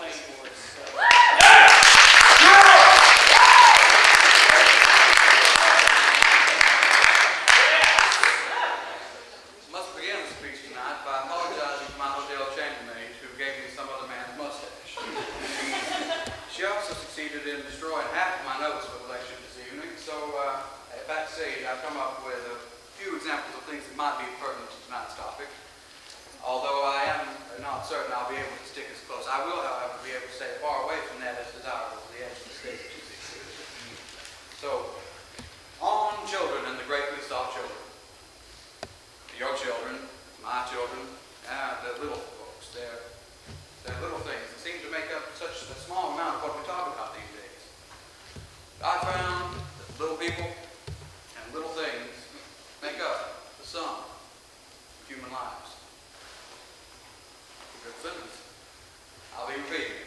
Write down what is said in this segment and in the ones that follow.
Must begin the speech tonight by apologizing to my hotel chambermaid who gave me some other man's mustache. She also succeeded in destroying half of my notes for the lecture this evening, so at that stage I've come up with a few examples of things that might be pertinent to tonight's topic. Although I am not certain I'll be able to stick as close. I will, however, be able to stay far away from that as desirable to the edge of the stage that you see. So, on children and the greatness of children. Your children, my children, the little folks, they're little things that seem to make up such a small amount of what we talk about these days. I found that little people and little things make up the sum of human lives. Good sentence. I'll be repeating.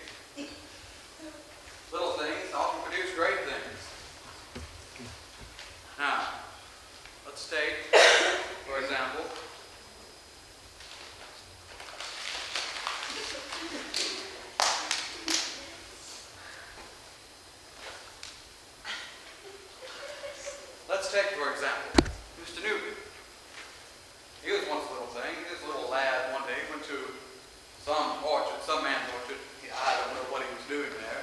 Little things often produce great things. Now, let's take, for example, Mr. Newton. He was once a little thing. This little lad one day went to some orchard, some man's orchard. I don't know what he was doing there.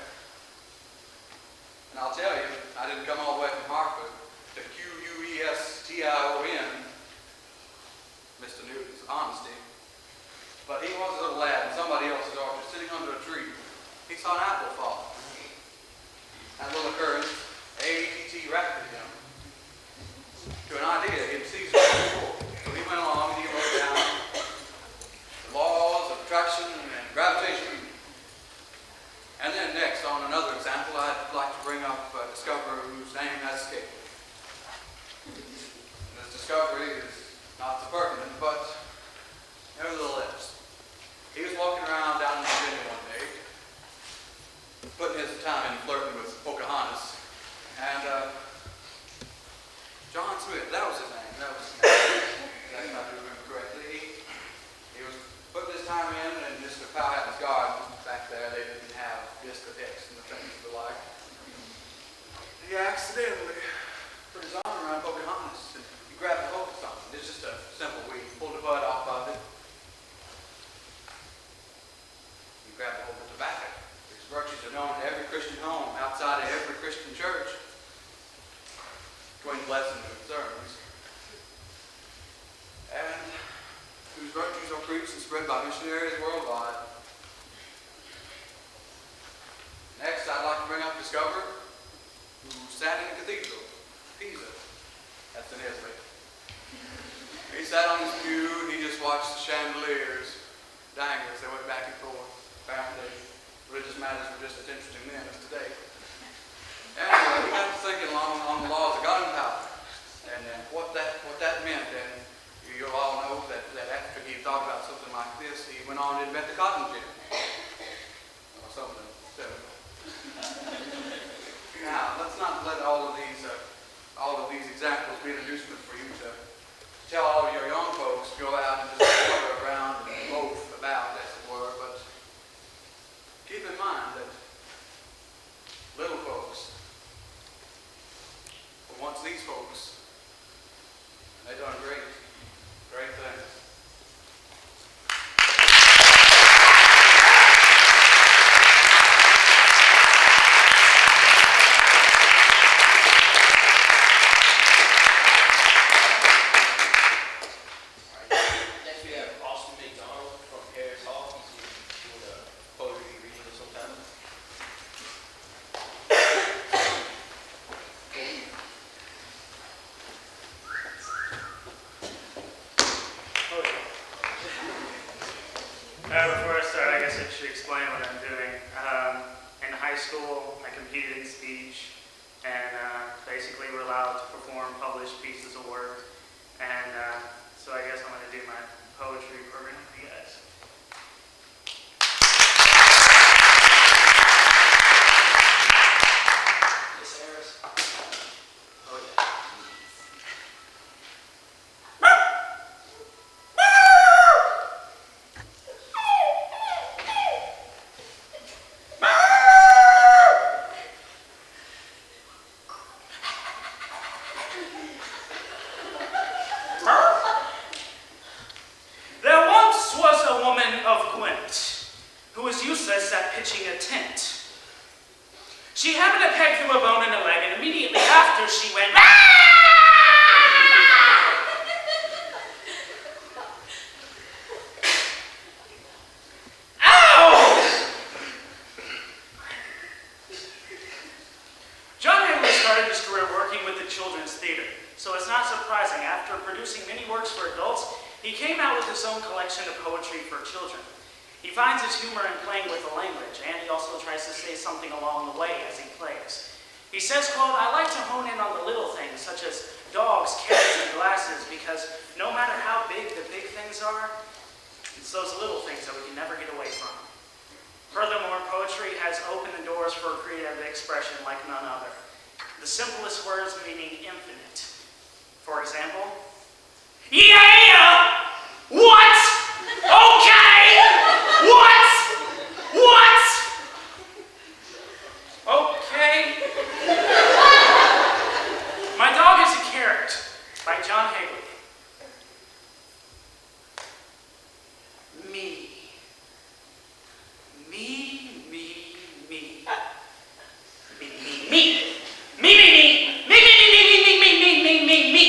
And I'll tell you, I didn't come all the way from Hartford to Question Mr. Newton's honesty. But he was a little lad in somebody else's orchard, sitting under a tree. He saw an apple fall. That little occurrence, ATT rapidly him to an idea he had seized before. So he went along and he wrote down the laws of attraction and gravitation. And then next, on another example, I'd like to bring up a discoverer whose name has escaped me. This discovery is not so pertinent, but nevertheless, he was walking around down in Virginia one day, putting his time in flirting with Pocahontas, and John Smith, that was his name. That's not to remember correctly. He was putting his time in, and Mr. Powhatan's garden back there, they didn't have discotheques and the things of the like. He accidentally put his arm around Pocahontas and he grabbed a hold of something. It's just a simple weed. Pulled the bud off of it. He grabbed a hold of tobacco. These virtues are known to every Christian home, outside of every Christian church, between blessings and sermons, and whose virtues are preached and spread by missionaries worldwide. Next, I'd like to bring up a discoverer who sat in a cathedral, Pisa. That's in Italy. He sat on his pew and he just watched the chandeliers dangle as they went back and forth. Apparently, religious matters were just as interesting then as today. Anyway, he got to thinking along on the laws of gunpowder and what that meant. And you all know that after he thought about something like this, he went on to invent the cotton gin or something similar. Now, let's not let all of these examples be an inducement for you to tell all of your young folks to go out and just wander around and loaf about, as it were. But keep in mind that little folks were once these folks, and they've done great things. Before I start, I guess I should explain what I'm doing. In high school, I competed in speech, and basically we're allowed to perform published pieces of work. And so I guess I'm going to do my poetry program for you guys. Yes, Harris. Oh, yeah. peg through a bone in her leg, and immediately after she went, "Ah!" Ow! John Hayward started his career working with the Children's Theater, so it's not surprising, after producing many works for adults, he came out with his own collection of poetry for children. He finds his humor in playing with the language, and he also tries to say something along the way as he plays. He says, quote, "I like to hone in on the little things, such as dogs, cats, and glasses, because no matter how big the big things are, it's those little things that we can never get away from." Furthermore, poetry has opened the doors for creative expression like none other. The simplest words meaning infinite. For example, yeah! What? Okay! What? What? Okay. My Dog is a Carrot by John Hayward. Me. Me, me, me. Me, me, me. Me, me, me. Me, me, me, me, me, me, me, me, me, me.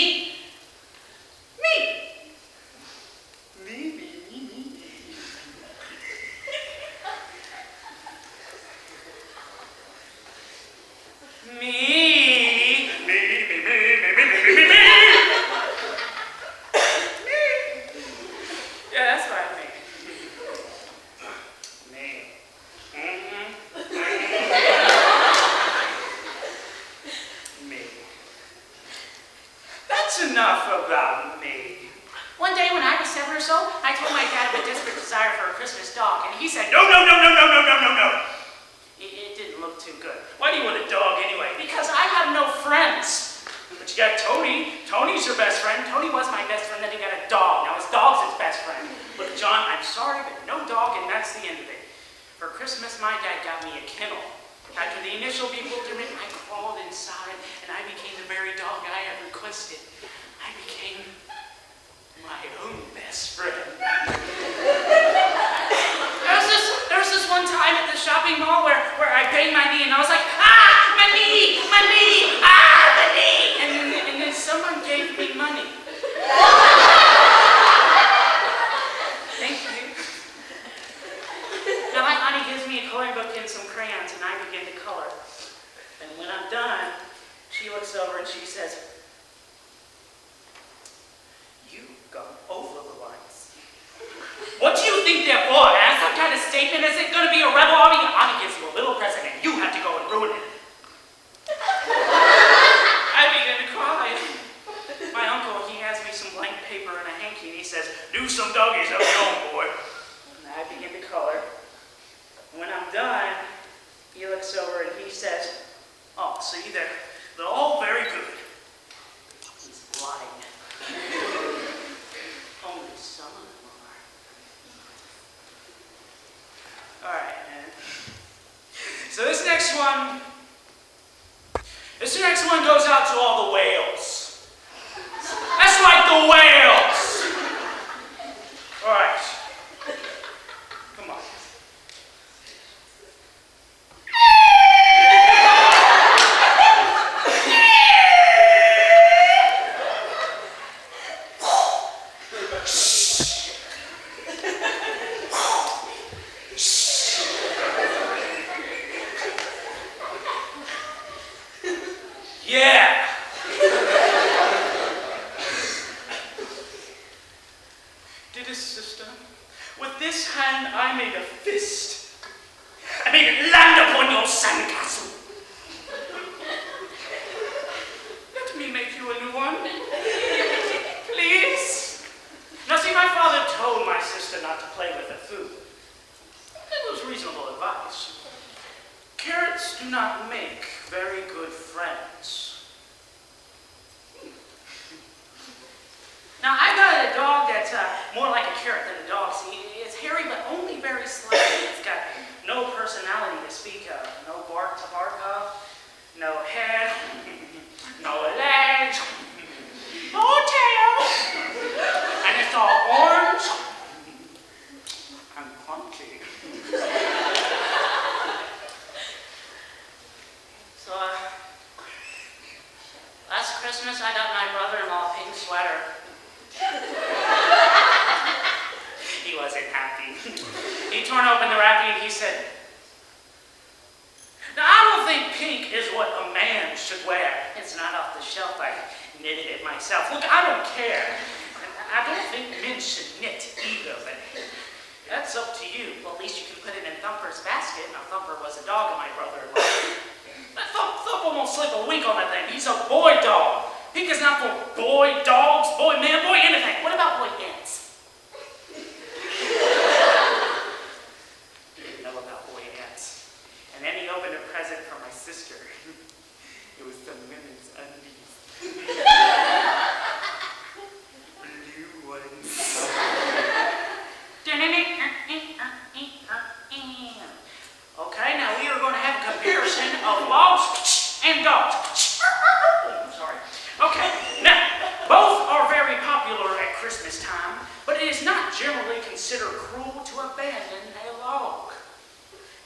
Me. Me, me, me, me. Me. Me, me, me, me, me, me, me, me. Yeah, that's what I think. Me. Me. That's enough about me. One day when I was 7 or so, I told my dad of a desperate desire for a Christmas dog, and he said, "No, no, no, no, no, no, no, no, no." It didn't look too good. Why do you want a dog anyway? Because I have no friends. But you got Tony. Tony's your best friend. Tony was my best friend, then he got a dog. Now his dog's his best friend. Look, John, I'm sorry, but no dog, and that's the end of it. For Christmas, my dad got me a kennel. After the initial bewilderment, I crawled inside, and I became the very dog I had requested. I became my own best friend. There was this one time at the shopping mall where I banged my knee, and I was like, "Ah, my knee, my knee, ah, my knee!" And then someone gave me money. Thank you. Now my auntie gives me a coloring book and some crayons, and I begin to color. And when I'm done, she looks over and she says, "You've gone over the lines." What do you think they're for? As some kind of statement? Is it going to be a rebel army? Auntie gives you a little present and you have to go and ruin it. I begin to cry. My uncle, he has me some blank paper and a hanky, and he says, "Do some doggies of your own, boy." And I begin to color. When I'm done, he looks over and he says, "Oh, see, they're all very good." He's lying. Only some of them are. All right, man. So this next one goes out to all the whales. That's right, the whales. All right. Come on. Yeah. Did his sister? With this hand I made a fist. I made it land upon your sandcastle. Let me make you a new one. Please. Now see, my father told my sister not to play with her food. It was reasonable advice. Carrots do not make very good friends. Now, I've got a dog that's more like a carrot than a dog. See, it's hairy, but only very slightly. It's got no personality to speak of. No bark to bark of. No head. No legs. No tail. And it's all orange and punchy. So, said, now, I don't think pink is what a man should wear. It's not off the shelf. I knitted it myself. Look, I don't care. I don't think men should knit either, but that's up to you. Well, at least you can put it in Thumper's basket. Now, Thumper was a dog of my brother-in-law. Thumper won't slip a wink on that thing. He's a boy dog. Pink is not for boy dogs, boy man, boy anything. What about boy ants? Didn't know about boy ants. And then he opened a present for my sister. It was some women's undies. Blue ones. Okay, now we are going to have a comparison of logs and dogs. Sorry. Okay, now, both are very popular at Christmas time, but it is not generally considered cruel to abandon a log.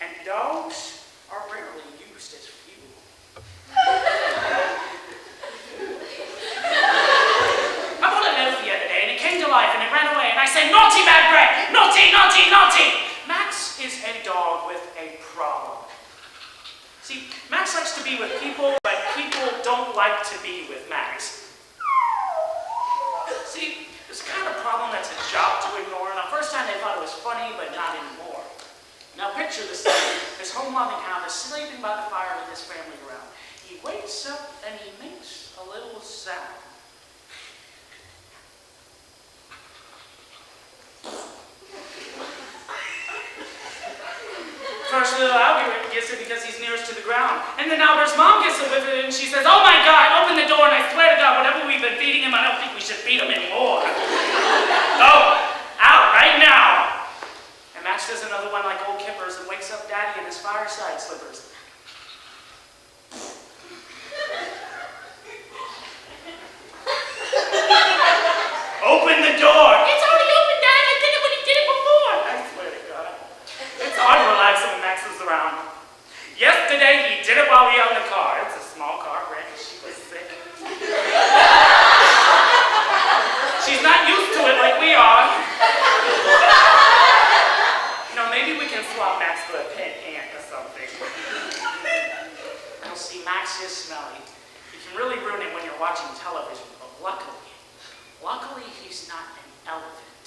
And dogs are rarely used as fuel. I bought a loaf the other day, and it came to life, and it ran away, and I said, naughty bad bread! Naughty, naughty, naughty! Max is a dog with a problem. See, Max likes to be with people, but people don't like to be with Max. See, it's the kind of problem that's a job to ignore. Now, first time they thought it was funny, but not anymore. Now, picture this scene. This home-loving hound is sleeping by the fire with his family around. He wakes up and he makes a little sound. First little Albert gets it because he's nearest to the ground. And then Albert's mom gets it with it and she says, oh my God, open the door, and I swear to God, whatever we've been feeding him, I don't think we should feed him anymore. Oh, out right now. And Max does another one like old Kippers and wakes up Daddy in his fireside slippers. Open the door. It's already open, Dad. I did it when he did it before. I swear to God. It's hard to relax when Max is around. Yesterday, he did it while we were in the car. It's a small car, Brandy. She was sick. She's not used to it like we are. You know, maybe we can swap Max for a pet ant or something. You'll see, Max is smelly. You can really ruin it when you're watching television, but luckily, he's not an elephant.